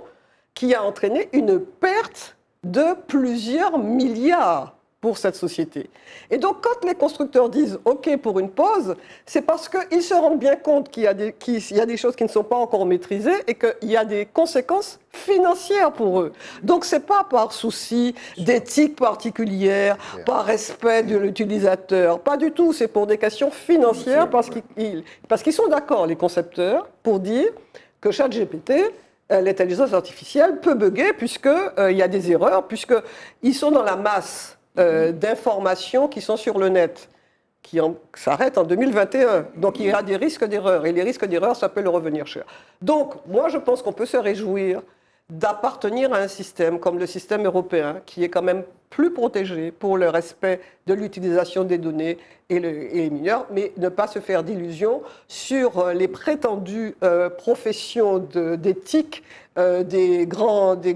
qui a entraîné une perte de plusieurs milliards pour cette société. Et donc, quand les constructeurs disent « OK pour une pause », c'est parce qu'ils se rendent bien compte qu'il y a des choses qui ne sont pas encore maîtrisées et qu'il y a des conséquences financières pour eux. Donc, ce n'est pas par souci d'éthique particulière, par respect de l'utilisateur, pas du tout. C'est pour des questions financières parce qu'ils sont d'accord, les concepteurs, pour dire que ChatGPT, l'intelligence artificielle, peut bugger puisqu'il y a des erreurs, puisqu'ils sont dans la masse d'informations qui sont sur le net, qui s'arrêtent en 2021. Donc il y a des risques d'erreur, et les risques d'erreur, ça peut leur revenir cher. Donc moi je pense qu'on peut se réjouir d'appartenir à un système comme le système européen, qui est quand même plus protégé pour le respect de l'utilisation des données et les mineurs, mais ne pas se faire d'illusions sur les prétendues professions d'éthique des grandes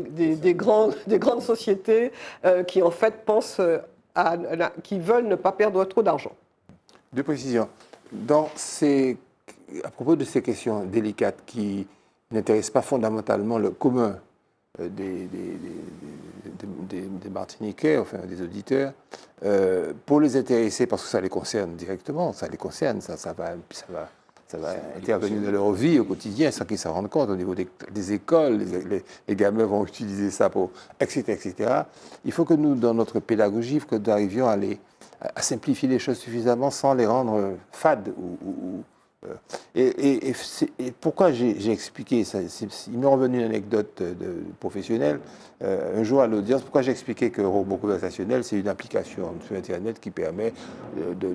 sociétés qui en fait pensent qui veulent ne pas perdre trop d'argent. Deux précisions. À propos de ces questions délicates qui n'intéressent pas fondamentalement le commun des Martiniquais, enfin des auditeurs, pour les intéresser, parce que ça les concerne directement, ça va intervenir dans leur vie au quotidien sans qu'ils s'en rendent compte, au niveau des écoles, les gamins vont utiliser ça pour, etc. Il faut que nous, dans notre pédagogie, que nous arrivions à simplifier les choses suffisamment sans les rendre fades et pourquoi j'ai expliqué ça, il m'est revenu une anecdote professionnelle un jour à l'audience, pourquoi j'ai expliqué que robot conversationnel, c'est une application sur Internet qui permet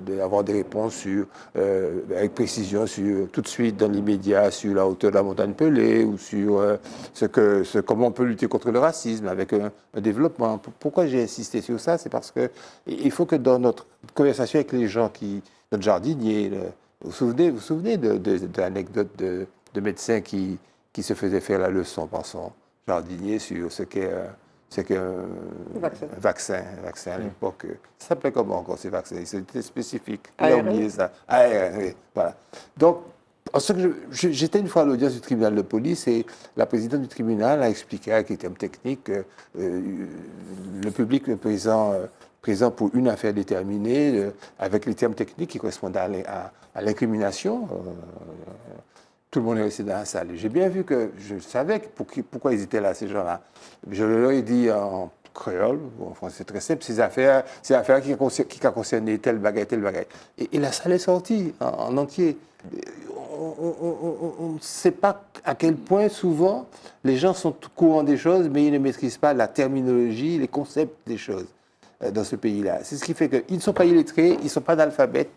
d'avoir des réponses avec précision, tout de suite, dans l'immédiat, sur la hauteur de la montagne Pelée, ou sur comment on peut lutter contre le racisme avec un développement. Pourquoi j'ai insisté sur ça? C'est parce qu'il faut que dans notre conversation avec les gens, notre jardinier, vous vous souvenez de l'anecdote de médecin qui se faisait faire la leçon par son jardinier sur ce qu'est un vaccin à l'époque. Ça s'appelait comment encore ces vaccins? C'était spécifique. Il a oublié ça. ARN, oui. Voilà. Donc, j'étais une fois à l'audience du tribunal de police et la présidente du tribunal a expliqué avec les termes techniques le public, le présent pour une affaire déterminée, avec les termes techniques qui correspondent à l'incrimination. Tout le monde est resté dans la salle. J'ai bien vu que je savais pourquoi ils étaient là, ces gens-là. Je leur ai dit en créole, en français très simple, c'est affaires qui ont concerné tel bagaille. Et la salle est sortie en entier. On ne sait pas à quel point, souvent, les gens sont au courant des choses, mais ils ne maîtrisent pas la terminologie, les concepts des choses dans ce pays-là. C'est ce qui fait qu'ils ne sont pas illettrés, ils ne sont pas d'alphabet,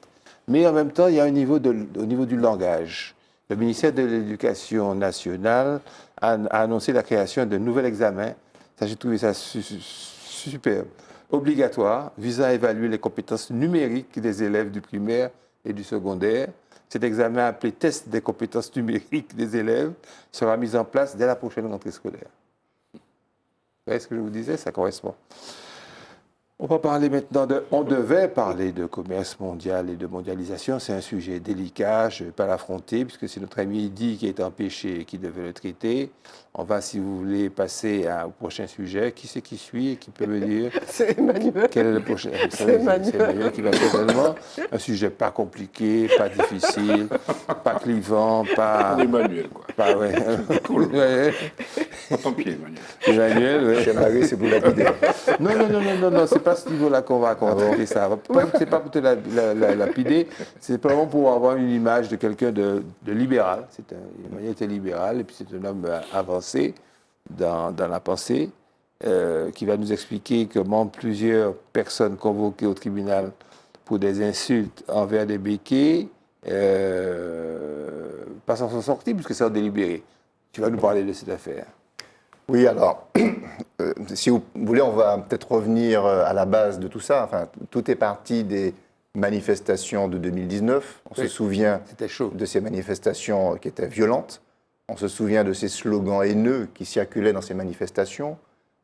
mais en même temps, il y a au niveau du langage. Le ministère de l'Éducation nationale a annoncé la création d'un nouvel examen. Ça, j'ai trouvé ça superbe. Obligatoire, visant à évaluer les compétences numériques des élèves du primaire et du secondaire. Cet examen, appelé test des compétences numériques des élèves, sera mis en place dès la prochaine rentrée scolaire. Vous voyez ce que je vous disais? Ça correspond. On va parler maintenant on devait parler de commerce mondial et de mondialisation. C'est un sujet délicat, je ne vais pas l'affronter, puisque c'est notre ami Eddy qui est empêché et qui devait le traiter. On va, si vous voulez, passer au prochain sujet. Qui c'est qui suit et qui peut me dire? C'est Emmanuel. Quel est le prochain? C'est Emmanuel qui va certainement. Un sujet pas compliqué, pas difficile, pas clivant, pas... Emmanuel, quoi. Pas, ouais. À ton pied, Emmanuel. Emmanuel, oui. Jean-Marie, c'est pour lapider. Non, c'est pas à ce niveau-là qu'on va traiter ça. C'est pas pour te lapider, c'est vraiment pour avoir une image de quelqu'un de libéral. Emmanuel était libéral, et puis c'est un homme avancé dans la pensée, qui va nous expliquer comment plusieurs personnes convoquées au tribunal pour des insultes envers des béquets pas s'en sont sortis, puisque c'est en délibéré. Tu vas nous parler de cette affaire. Oui, alors, si vous voulez, on va peut-être revenir à la base de tout ça. Enfin, tout est parti des manifestations de 2019. On se souvient de ces manifestations qui étaient violentes. On se souvient de ces slogans haineux qui circulaient dans ces manifestations.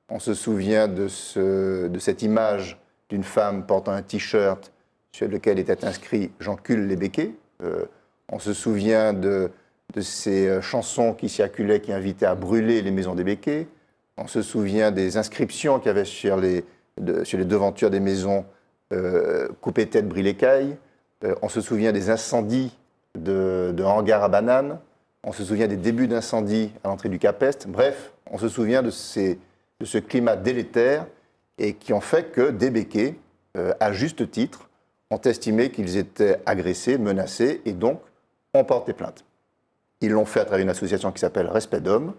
On se souvient de cette image d'une femme portant un t-shirt sur lequel était inscrit « J'encule les béquets ». On se souvient de ces chansons qui circulaient, qui invitaient à brûler les maisons des béquets. On se souvient des inscriptions qu'il y avait sur les devantures des maisons coupez tête, brûlez écailles. On se souvient des incendies de hangars à bananes. On se souvient des débuts d'incendies à l'entrée du Cap Est. Bref, on se souvient de ce climat délétère et qui ont fait que des béquets, à juste titre, ont estimé qu'ils étaient agressés, menacés et donc ont porté plainte. Ils l'ont fait à travers une association qui s'appelle Respect d'Homme.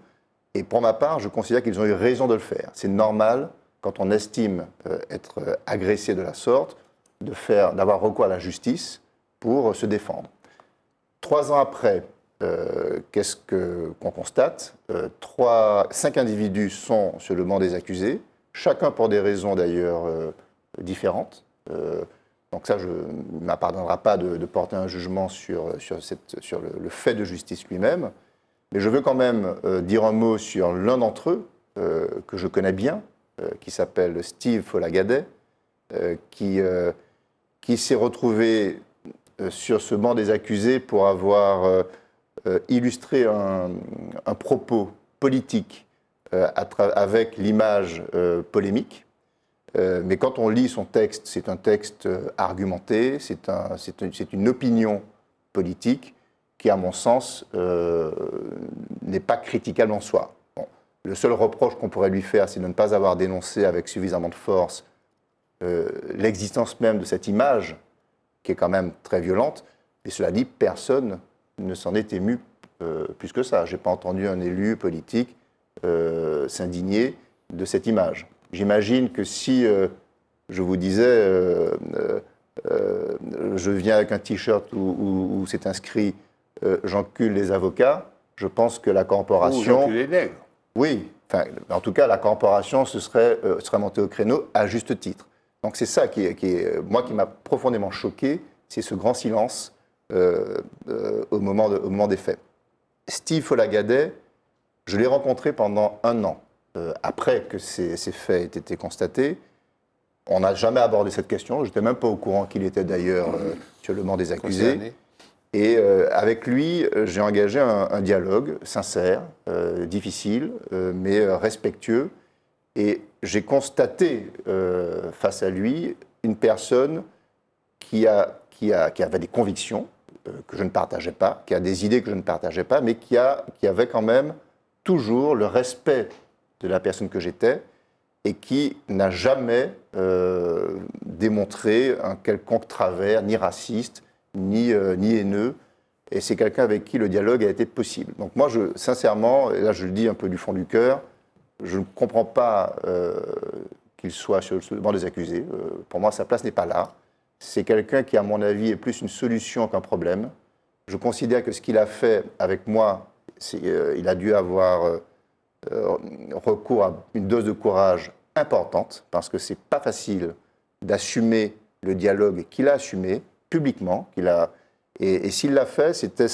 Et pour ma part, je considère qu'ils ont eu raison de le faire. C'est normal, quand on estime être agressé de la sorte, d'avoir recours à la justice pour se défendre. 3 ans après, qu'est-ce qu'on constate 5 individus sont sur le banc des accusés, chacun pour des raisons d'ailleurs différentes. Donc ça, il ne m'appartiendra pas de porter un jugement sur le fait de justice lui-même. Mais je veux quand même dire un mot sur l'un d'entre eux, que je connais bien, qui s'appelle Steve Folagadet, qui s'est retrouvé sur ce banc des accusés pour avoir illustré un propos politique avec l'image polémique. Mais quand on lit son texte, c'est un texte argumenté, c'est une opinion politique qui, à mon sens, n'est pas critiquable en soi. Bon, le seul reproche qu'on pourrait lui faire, c'est de ne pas avoir dénoncé avec suffisamment de force l'existence même de cette image, qui est quand même très violente. Et cela dit, personne ne s'en est ému plus que ça. Je n'ai pas entendu un élu politique s'indigner de cette image. J'imagine que si je vous disais, je viens avec un t-shirt où c'est inscrit j'encule les avocats, je pense que la corporation... Ou j'encule les nègres. Oui, enfin, en tout cas, la corporation serait montée au créneau à juste titre. Donc c'est ça qui m'a profondément choqué, c'est ce grand silence au moment des faits. Steve Folagadet, je l'ai rencontré pendant 1 an. Après que ces faits aient été constatés, on n'a jamais abordé cette question. Je n'étais même pas au courant qu'il était d'ailleurs sur le banc des accusés. Concerné. Et avec lui, j'ai engagé un dialogue sincère, difficile, mais respectueux. Et j'ai constaté face à lui une personne qui avait des convictions que je ne partageais pas, qui a des idées que je ne partageais pas, mais qui avait quand même toujours le respect de la personne que j'étais et qui n'a jamais démontré un quelconque travers, ni raciste, ni haineux. Et c'est quelqu'un avec qui le dialogue a été possible. Donc moi, sincèrement, et là je le dis un peu du fond du cœur, je ne comprends pas qu'il soit sur le banc des accusés. Pour moi, sa place n'est pas là. C'est quelqu'un qui, à mon avis, est plus une solution qu'un problème. Je considère que ce qu'il a fait avec moi, il a dû avoir recours à une dose de courage importante, parce que c'est pas facile d'assumer le dialogue qu'il a assumé publiquement, et s'il l'a fait, c'était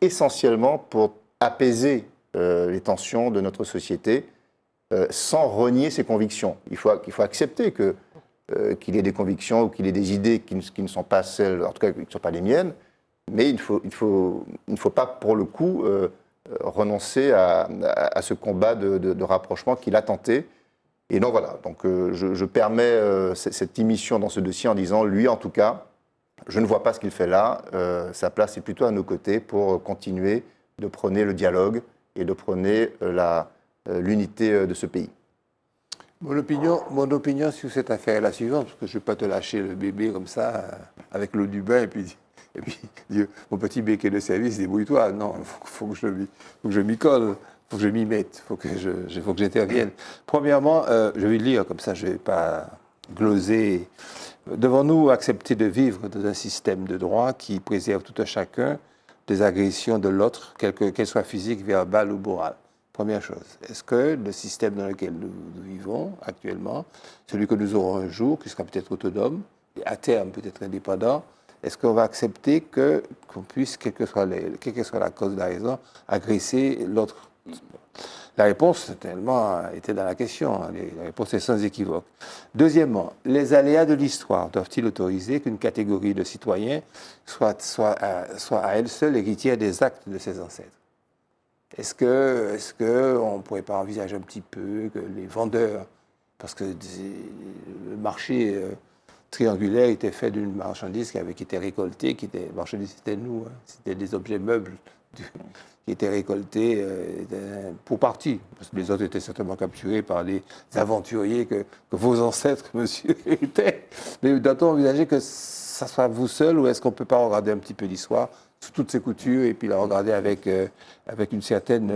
essentiellement pour apaiser les tensions de notre société, sans renier ses convictions. Il faut accepter qu'il ait des convictions ou qu'il ait des idées qui ne sont pas celles, en tout cas qui ne sont pas les miennes, mais il ne faut pas pour le coup renoncer à ce combat de rapprochement qu'il a tenté. Et donc voilà, donc, je permets cette émission dans ce dossier en disant, lui en tout cas, je ne vois pas ce qu'il fait là, sa place est plutôt à nos côtés pour continuer de prôner le dialogue et de prôner l'unité de ce pays. Mon opinion sur cette affaire est la suivante, parce que je ne vais pas te lâcher le bébé comme ça, avec l'eau du bain, et puis dire, mon petit béquet de service, débrouille-toi. Non, il faut que je m'y colle, il faut que je m'y mette, il faut que j'intervienne. Premièrement, je vais le lire, comme ça je ne vais pas gloser. Devons-nous accepter de vivre dans un système de droit qui préserve tout un chacun des agressions de l'autre, qu'elles soient physiques, verbales ou morales? Première chose, est-ce que le système dans lequel nous vivons actuellement, celui que nous aurons un jour, qui sera peut-être autonome, et à terme peut-être indépendant, est-ce qu'on va accepter qu'on puisse, quelle que soit la cause de la raison, agresser l'autre? La réponse, tellement, était dans la question. La réponse est sans équivoque. Deuxièmement, les aléas de l'histoire doivent-ils autoriser qu'une catégorie de citoyens soit à elle seule héritière des actes de ses ancêtres? Est-ce qu'on ne pourrait pas envisager un petit peu que les vendeurs, parce que le marché triangulaire était fait d'une marchandise qui était récoltée, la marchandise c'était nous, hein, c'était des objets meubles qui étaient récoltés pour partie, parce que les autres étaient certainement capturés par les aventuriers que vos ancêtres, monsieur, étaient. Mais doit-on envisager que ça soit vous seul, ou est-ce qu'on ne peut pas regarder un petit peu l'histoire sous toutes ses coutures et puis la regarder avec une certaine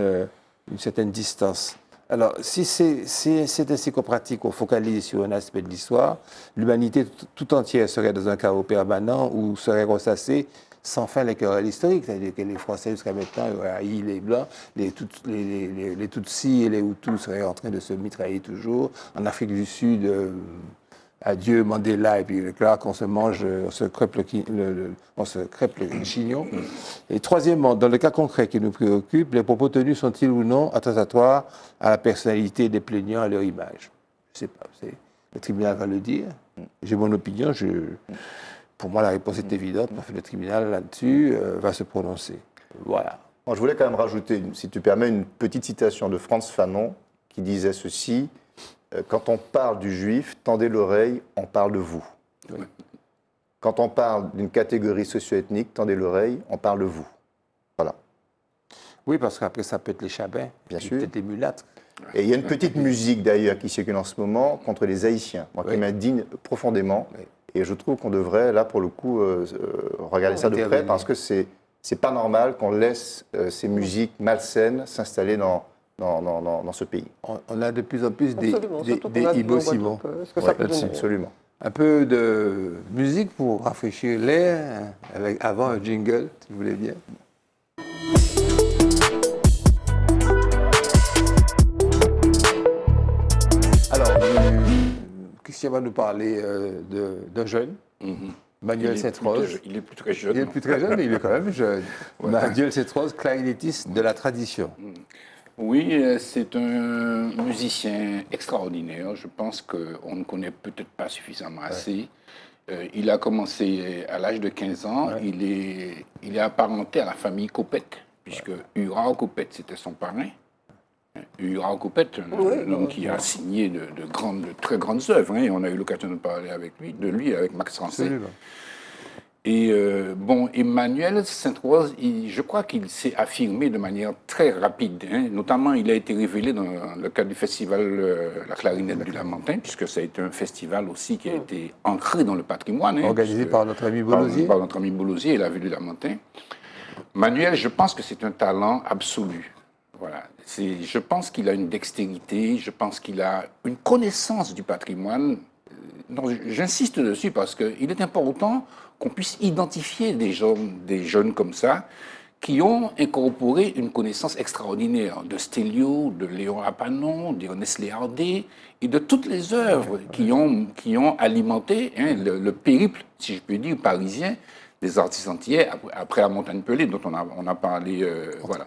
distance? Alors, si c'est ainsi qu'on pratique, on focalise sur un aspect de l'histoire, l'humanité tout entière serait dans un chaos permanent où serait ressassée sans fin les querelles historiques, c'est-à-dire que les Français jusqu'à maintenant auraient haï les Blancs, les Tutsis et les Hutus seraient en train de se mitrailler toujours. En Afrique du Sud, adieu Mandela, et puis là qu'on se mange, on se crêpe le chignon. Et troisièmement, dans le cas concret qui nous préoccupe, les propos tenus sont-ils ou non attentatoires à la personnalité des plaignants, à leur image? Je ne sais pas, le tribunal va le dire. J'ai mon opinion, pour moi la réponse est évidente, parce que le tribunal là-dessus va se prononcer. Voilà. Moi, je voulais quand même rajouter, si tu permets, une petite citation de Frantz Fanon qui disait ceci: quand on parle du juif, tendez l'oreille, on parle de vous. Oui. Quand on parle d'une catégorie socio-ethnique, tendez l'oreille, on parle de vous. Voilà. Oui, parce qu'après, ça peut être les Chabins, bien sûr, peut-être les mulâtres. Et il y a une petite musique d'ailleurs qui circule en ce moment contre les Haïtiens, moi, qui m'indigne profondément. Oui. Et je trouve qu'on devrait, là, pour le coup, regarder ça de près, parce que c'est pas normal qu'on laisse ces musiques malsaines s'installer dans ce pays. On a de plus en plus des Ibo Simon. Absolument. Un peu de musique pour rafraîchir l'air, avant un jingle, si vous voulez bien. Alors, Christian va nous parler d'un jeune, Manuel Sainte-Rose. Il est plus très jeune. Il est plus très jeune, mais il est quand même jeune. Ouais. Manuel Sainte-Rose, clarinettiste de la tradition. Oui, c'est un musicien extraordinaire. Je pense qu'on ne connaît peut-être pas suffisamment assez. Il a commencé à l'âge de 15 ans. Ouais. Il est apparenté à la famille Copette, puisque Hurrah Copette, c'était son parrain. Hurrah Copette, un homme qui a signé de très grandes œuvres. Hein, et on a eu l'occasion de parler de lui avec Max Rancé. Et Emmanuel Sainte-Rose, je crois qu'il s'est affirmé de manière très rapide. Hein. Notamment, il a été révélé dans le cadre du festival La Clarinette du Lamentin, puisque ça a été un festival aussi qui a été ancré dans le patrimoine. Organisé par notre ami Bolosier. Par notre ami Bolosier et la ville du Lamentin. Manuel, je pense que c'est un talent absolu. Voilà. Je pense qu'il a une dextérité, je pense qu'il a une connaissance du patrimoine. J'insiste dessus parce qu'il est important qu'on puisse identifier des jeunes comme ça qui ont incorporé une connaissance extraordinaire de Stelio, de Léon Apanon, d'Ernest Léardé et de toutes les œuvres qui ont alimenté le périple, si je peux dire, parisien des artistes antillais après la Montagne Pelée, dont on a parlé.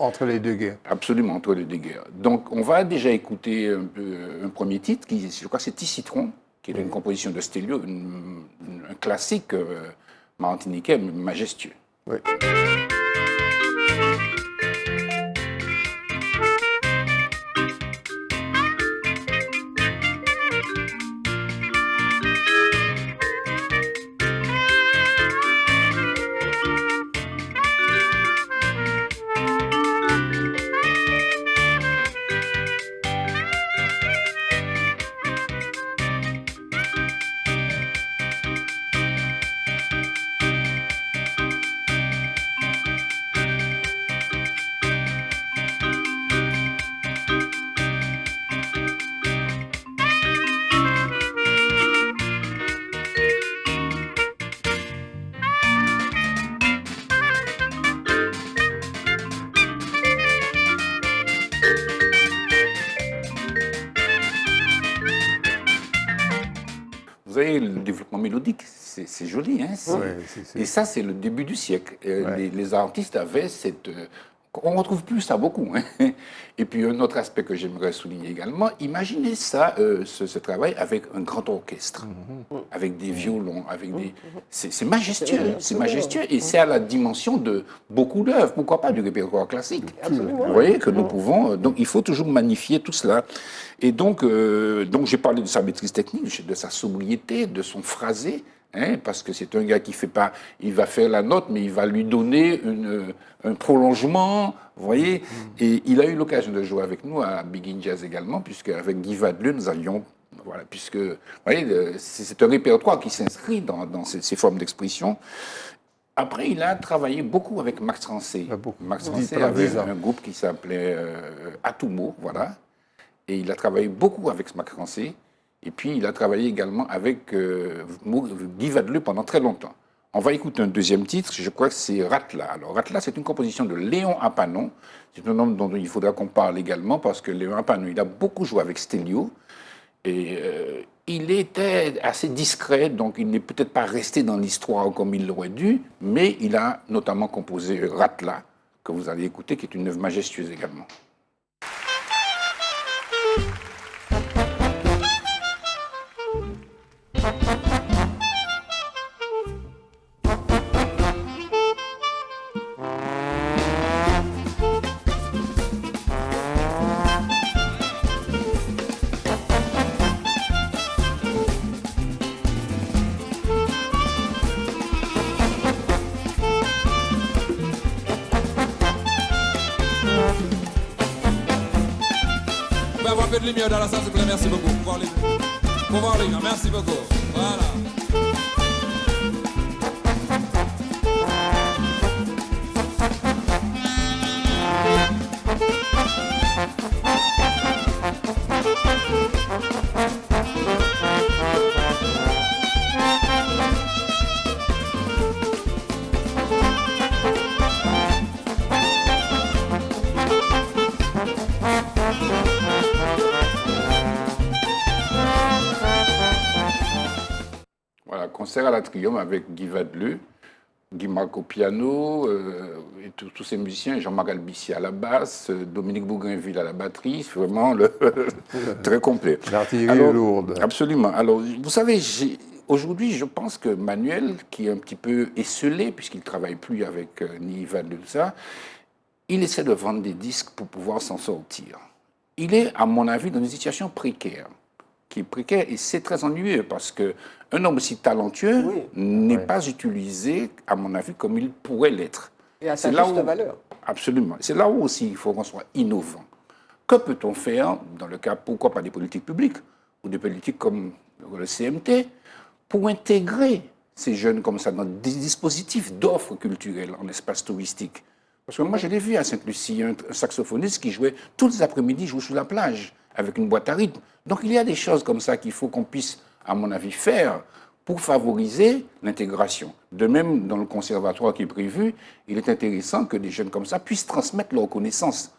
Entre les deux guerres. Absolument, entre les deux guerres. Donc on va déjà écouter un premier titre, je crois que c'est Ticitron, qui est une composition de Stelio, un classique martiniquais majestueux. Oui. Vous voyez, le développement mélodique, c'est joli. Hein, et ça, c'est le début du siècle. Les artistes avaient cette... On ne retrouve plus ça beaucoup. Hein. Et puis, un autre aspect que j'aimerais souligner également, imaginez ça, ce travail avec un grand orchestre, avec des violons, avec des... C'est majestueux, c'est majestueux. Et c'est à la dimension de beaucoup d'œuvres, pourquoi pas du répertoire classique. Absolument. Vous voyez que nous pouvons... Donc, il faut toujours magnifier tout cela. Et donc j'ai parlé de sa maîtrise technique, de sa sobriété, de son phrasé, hein, parce que c'est un gars qui fait pas... Il va faire la note, mais il va lui donner un prolongement, vous voyez. Et il a eu l'occasion de jouer avec nous à Big In Jazz également, puisque avec Guy Vadleux, nous avions... Voilà, puisque, vous voyez, c'est un répertoire qui s'inscrit dans ces formes d'expression. Après, il a travaillé beaucoup avec Max Rancé. Max Rancé avait un groupe qui s'appelait Atumo, voilà. Et il a travaillé beaucoup avec Max Rancé. Et puis, il a travaillé également avec Guy Vadleux pendant très longtemps. On va écouter un deuxième titre, je crois que c'est Ratla. Alors, Ratla, c'est une composition de Léon Apanon. C'est un homme dont il faudra qu'on parle également, parce que Léon Apanon, il a beaucoup joué avec Stelio. Et il était assez discret, donc il n'est peut-être pas resté dans l'histoire comme il l'aurait dû, mais il a notamment composé Ratla, que vous allez écouter, qui est une œuvre majestueuse également. Un peu de lumière dans la salle, s'il vous plaît, merci beaucoup. Pour voir les gars, merci beaucoup. Voilà. Concert à l'Atrium avec Guy Vadleux, Guy Marc au piano, et tous ces musiciens, Jean-Marc Albici à la basse, Dominique Bougainville à la batterie, c'est vraiment très complet. L'artillerie lourde. Absolument. Alors, vous savez, aujourd'hui, je pense que Manuel, qui est un petit peu esselé, puisqu'il ne travaille plus avec ni Vadleux, tout ça, il essaie de vendre des disques pour pouvoir s'en sortir. Il est, à mon avis, dans une situation précaire. Qui est précaire, et c'est très ennuyeux parce qu'un homme aussi talentueux n'est pas utilisé, à mon avis, comme il pourrait l'être. Et à sa juste valeur. Absolument. C'est là où aussi il faut qu'on soit innovant. Que peut-on faire, dans le cas, pourquoi pas des politiques publiques, ou des politiques comme le CMT, pour intégrer ces jeunes comme ça dans des dispositifs d'offres culturelles en espace touristique? Parce que moi, je l'ai vu à Sainte-Lucie, un saxophoniste qui jouait tous les après-midi, jouait sous la plage, avec une boîte à rythme. Donc il y a des choses comme ça qu'il faut qu'on puisse, à mon avis, faire pour favoriser l'intégration. De même, dans le conservatoire qui est prévu, il est intéressant que des jeunes comme ça puissent transmettre leurs connaissances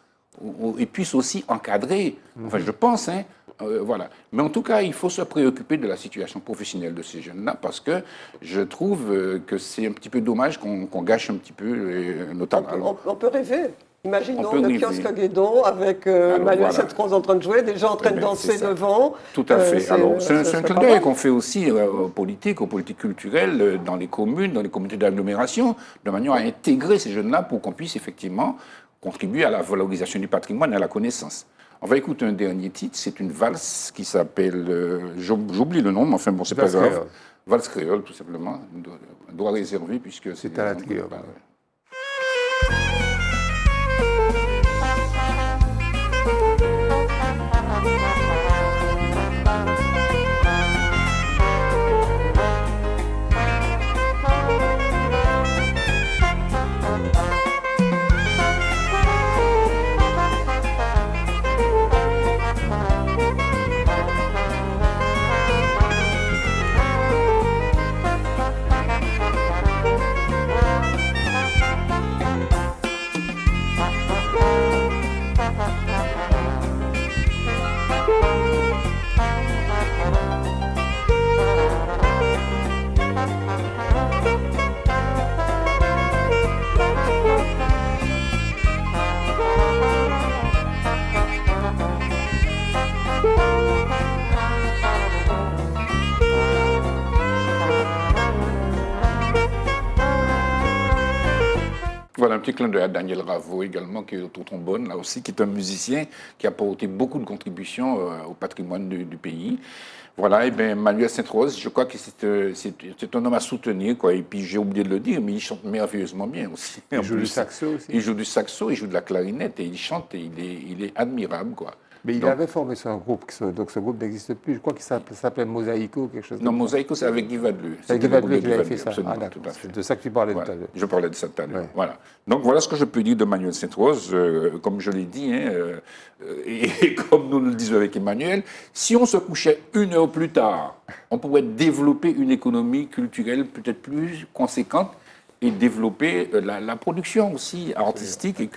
et puissent aussi encadrer, enfin je pense, hein, voilà. Mais en tout cas, il faut se préoccuper de la situation professionnelle de ces jeunes-là parce que je trouve que c'est un petit peu dommage qu'on gâche un petit peu nos talents. On peut rêver. Imaginons le kiosque à Guédon avec Manuel Sainte-Rose en train de jouer, des gens en train de danser devant. Tout à fait. Alors, c'est un clin d'œil qu'on fait aussi aux politiques culturelles, dans les communes, dans les communautés d'agglomération, de manière à intégrer ces jeunes-là pour qu'on puisse effectivement contribuer à la valorisation du patrimoine et à la connaissance. On va écouter un dernier titre, c'est une valse qui s'appelle, j'oublie le nom, mais enfin bon, c'est pas grave. Valse créole, tout simplement, droit réservé puisque c'est à l'Atrium. Voilà, un petit clin d'œil à Daniel Ravo également, qui est au trombone, là aussi, qui est un musicien qui a apporté beaucoup de contributions au patrimoine du pays. Voilà, et bien Manuel Sainte-Rose, je crois que c'est un homme à soutenir, quoi. Et puis j'ai oublié de le dire, mais il chante merveilleusement bien aussi. Il joue du saxo aussi. Il joue du saxo, il joue de la clarinette, et il chante, et il est admirable, quoi. Mais il avait formé son groupe, donc ce groupe n'existe plus. Je crois qu'il s'appelait Mosaïco, quelque chose. Non, Mosaïco, c'est avec Guy Vadelu. C'est Guy Vadelu qui avait fait ça. Absolument, Ah, tout à fait. C'est de ça que tu parlais Voilà. tout à l'heure. Je parlais de ça tout à l'heure. Ouais. Voilà. Donc voilà ce que je peux dire de Manuel Sainte-Rose. Comme je l'ai dit, hein, et comme nous le disons avec Emmanuel, si on se couchait 1 heure plus tard, on pourrait développer une économie culturelle peut-être plus conséquente et développer la production aussi artistique et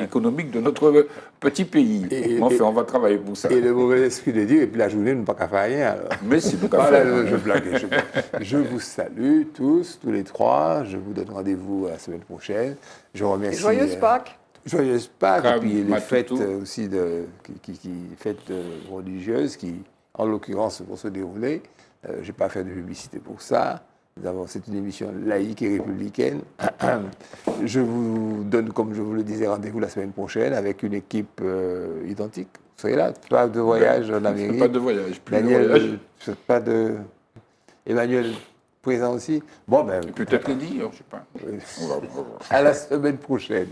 économique de notre petit pays. Enfin, on va travailler pour ça. Et le mauvais esprit de dire, et puis la journée, nous ne pas qu'à faire rien. Alors. Mais c'est tout à Voilà, fait. je blague. Je vous salue tous les trois. Je vous donne rendez-vous la semaine prochaine. Je remercie. Joyeuse Pâques. Joyeuse Pâques, et puis les Matuto. fêtes aussi fêtes religieuses qui, en l'occurrence, vont se dérouler. Je ne vais pas faire de publicité pour ça. C'est une émission laïque et républicaine. Je vous donne, comme je vous le disais, rendez-vous la semaine prochaine avec une équipe identique. Vous serez là, pas de voyage en Amérique. Pas de voyage, plus Daniel, de voyage. pas de... Emmanuel présent aussi. Bon, ben, Peut-être Eddie, je ne sais pas. Oui. On va voir. À la semaine prochaine.